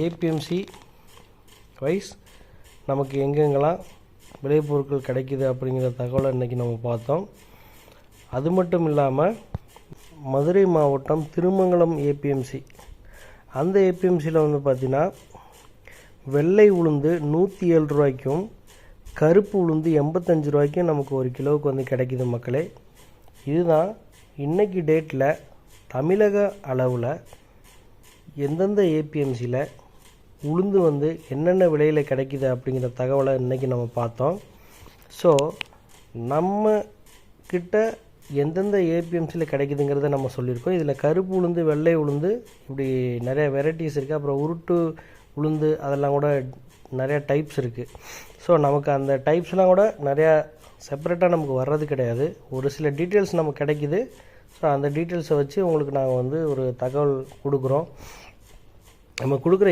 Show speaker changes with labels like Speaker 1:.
Speaker 1: APMC wise நமக்கு எங்கெங்கெல்லாம் விளைபொருட்கள் கிடைக்குது அப்படிங்கிற தகவலை இன்றைக்கி நம்ம பார்த்தோம். அது மட்டும் இல்லாமல் மதுரை மாவட்டம் திருமங்கலம் ஏபிஎம்சி, அந்த ஏபிஎம்சியில் வந்து பார்த்திங்கன்னா வெள்ளை உளுந்து 107 ரூபாய்க்கும் கருப்பு உளுந்து 85 ரூபாய்க்கும் நமக்கு ஒரு கிலோவுக்கு வந்து கிடைக்குது மக்களே. இதுதான் இன்றைக்கி டேட்டில் தமிழக அளவில் எந்தெந்த ஏபிஎம்சியில் உளுந்து வந்து என்னென்ன விலையில் கிடைக்குது அப்படிங்கிற தகவலை இன்றைக்கி நம்ம பார்த்தோம். ஸோ நம்ம கிட்ட எந்தெந்த ஏபிஎம்சியில் கிடைக்குதுங்கிறத நம்ம சொல்லியிருக்கோம். இதில் கருப்பு உளுந்து, வெள்ளை உளுந்து, இப்படி நிறைய வெரைட்டிஸ் இருக்குது. அப்புறம் உருட்டு உளுந்து, அதெல்லாம் கூட நிறையா டைப்ஸ் இருக்குது. ஸோ நமக்கு அந்த டைப்ஸ்லாம் கூட நிறையா செப்பரேட்டாக நமக்கு வர்றது கிடையாது. ஒரு சில டீட்டெயில்ஸ் நமக்கு கிடைக்கிது. ஸோ அந்த டீட்டெயில்ஸை வச்சு உங்களுக்கு நாங்கள் வந்து ஒரு தகவல் கொடுக்குறோம். நம்ம கொடுக்குற